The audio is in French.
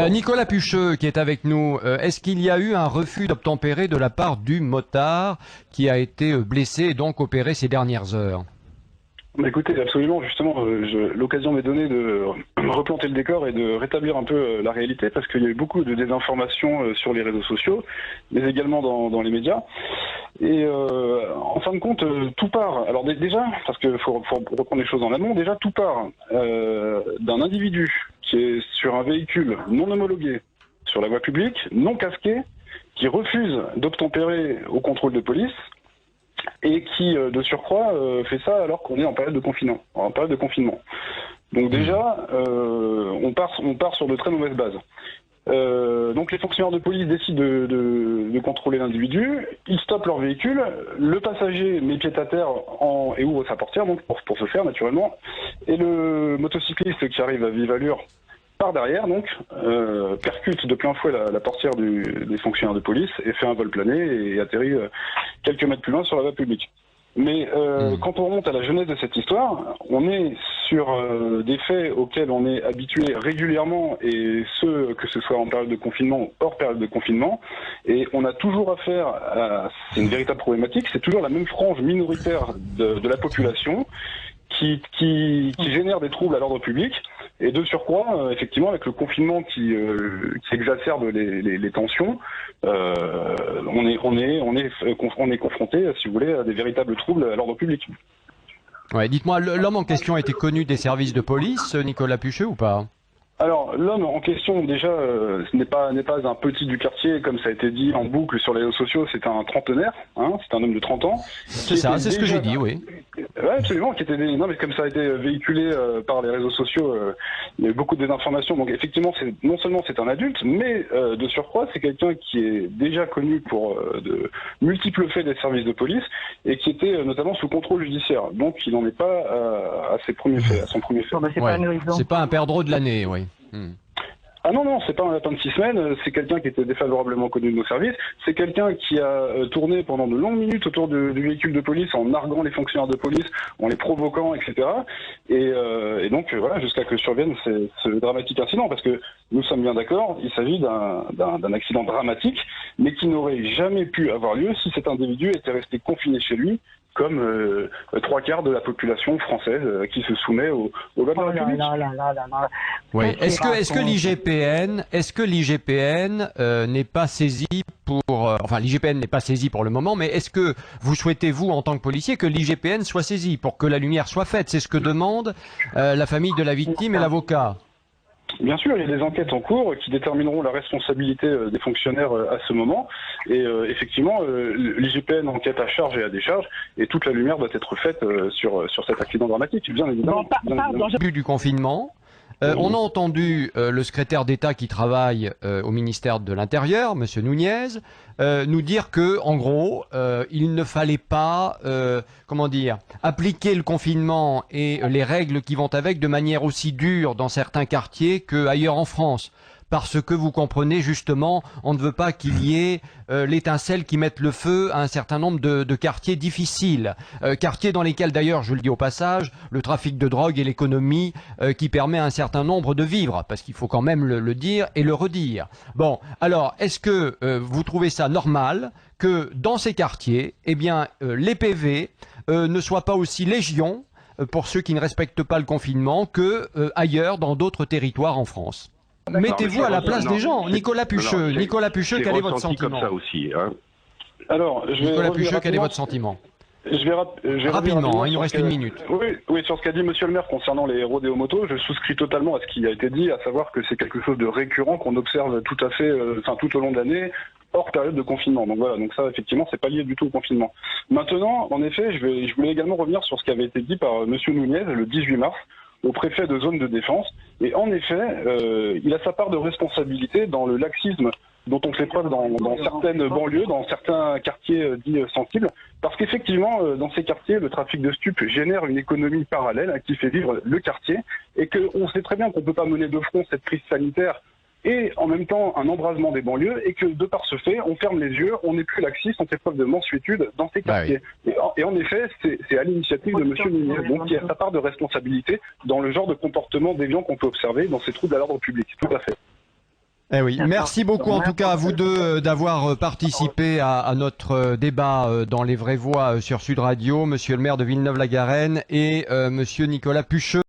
Nicolas Pucheux qui est avec nous, est-ce qu'il y a eu un refus d'obtempérer de la part du motard qui a été blessé et donc opéré ces dernières heures? Bah écoutez, absolument, justement, l'occasion m'est donnée de replanter le décor et de rétablir un peu la réalité, parce qu'il y a eu beaucoup de désinformation sur les réseaux sociaux, mais également dans les médias. Et en fin de compte, tout part. Alors déjà, parce qu'il faut reprendre les choses en amont, déjà tout part d'un individu qui est sur un véhicule non homologué, sur la voie publique, non casqué, qui refuse d'obtempérer au contrôle de police, et qui, de surcroît, fait ça alors qu'on est en période de confinement. Donc déjà, on part sur de très mauvaises bases. Donc les fonctionnaires de police décident de contrôler l'individu, ils stoppent leur véhicule, le passager met pied à terre et ouvre sa portière, donc pour se faire naturellement, et le motocycliste qui arrive à vive allure par derrière, donc, percute de plein fouet la portière des fonctionnaires de police et fait un vol plané et atterrit quelques mètres plus loin sur la voie publique. Mais quand on remonte à la jeunesse de cette histoire, on est sur des faits auxquels on est habitué régulièrement, et que ce soit en période de confinement ou hors période de confinement, et on a toujours affaire à... C'est une véritable problématique, c'est toujours la même frange minoritaire de la population qui génère des troubles à l'ordre public. Et de surcroît, effectivement, avec le confinement qui exacerbe les tensions, on est confronté, si vous voulez, à des véritables troubles à l'ordre public. Ouais, dites-moi, l'homme en question était connu des services de police, Nicolas Pucheux, ou pas? Alors, l'homme en question, déjà, ce n'est pas un petit du quartier, comme ça a été dit en boucle sur les réseaux sociaux, c'est un trentenaire, hein, c'est un homme de 30 ans. C'est ça, c'est ce que j'ai dit, oui. Oui, absolument, non, mais comme ça a été véhiculé par les réseaux sociaux, il y a eu beaucoup de désinformations, donc effectivement, non seulement c'est un adulte, mais de surcroît, c'est quelqu'un qui est déjà connu pour de multiples faits des services de police, et qui était notamment sous contrôle judiciaire, donc il n'en est pas à ses premiers faits, à son premier fait. C'est pas un perdreau de l'année, oui. Ah non, c'est pas un lapin de 6 semaines, c'est quelqu'un qui était défavorablement connu de nos services, c'est quelqu'un qui a tourné pendant de longues minutes autour du véhicule de police en narguant les fonctionnaires de police, en les provoquant, etc. Et donc voilà, jusqu'à que survienne ce dramatique incident, parce que nous sommes bien d'accord, il s'agit d'un accident dramatique, mais qui n'aurait jamais pu avoir lieu si cet individu était resté confiné chez lui, comme 3/4 de la population française qui se soumet aux lois de la République. Oui. Est-ce que l'IGPN n'est pas saisi pour... enfin, l'IGPN n'est pas saisi pour le moment, mais est-ce que vous souhaitez, vous, en tant que policier, que l'IGPN soit saisi pour que la lumière soit faite? C'est ce que demande la famille de la victime et l'avocat. Bien sûr, il y a des enquêtes en cours qui détermineront la responsabilité des fonctionnaires à ce moment. Et effectivement, l'IGPN enquête à charge et à décharge, et toute la lumière doit être faite sur cet accident dramatique, bien évidemment. Au début du confinement, on a entendu le secrétaire d'État qui travaille au ministère de l'Intérieur, M. Nunez, nous dire que, en gros, il ne fallait pas, appliquer le confinement et les règles qui vont avec de manière aussi dure dans certains quartiers qu'ailleurs en France. Parce que vous comprenez justement, on ne veut pas qu'il y ait l'étincelle qui mette le feu à un certain nombre de quartiers difficiles. Quartiers dans lesquels d'ailleurs, je le dis au passage, le trafic de drogue et l'économie qui permet à un certain nombre de vivre. Parce qu'il faut quand même le dire et le redire. Bon, alors, est-ce que vous trouvez ça normal que dans ces quartiers, eh bien, les PV ne soient pas aussi légion pour ceux qui ne respectent pas le confinement que ailleurs dans d'autres territoires en France? Mettez-vous à la place des gens. Nicolas Pucheux, quel est votre sentiment? Comme ça aussi, hein. Alors, Nicolas Pucheux, quel est votre sentiment? Je vais rapidement, il nous reste une minute. Oui, sur ce qu'a dit Monsieur le maire concernant les rodéos motos, je souscris totalement à ce qui a été dit, à savoir que c'est quelque chose de récurrent qu'on observe tout à fait, tout au long de l'année, hors période de confinement. Donc voilà, donc ça effectivement c'est pas lié du tout au confinement. Maintenant, en effet, je voulais également revenir sur ce qui avait été dit par Monsieur Nunez le 18 mars au préfet de zone de défense. Et en effet, il a sa part de responsabilité dans le laxisme dont on fait preuve dans certaines banlieues, dans certains quartiers dits sensibles, parce qu'effectivement, dans ces quartiers, le trafic de stupes génère une économie parallèle qui fait vivre le quartier, et qu'on sait très bien qu'on ne peut pas mener de front cette crise sanitaire et en même temps un embrasement des banlieues, et que de par ce fait, on ferme les yeux, on n'est plus laxiste, on fait preuve de mansuétude dans ces quartiers. Oui. Et en effet, c'est à l'initiative de M. Nunez, donc il y a sa part de responsabilité dans le genre de comportement déviant qu'on peut observer dans ces troubles à l'ordre public. Tout à fait. Eh oui, merci beaucoup en tout cas à vous deux d'avoir participé à notre débat dans les vraies voix sur Sud Radio, monsieur le maire de Villeneuve-la-Garenne et monsieur Nicolas Pucheux.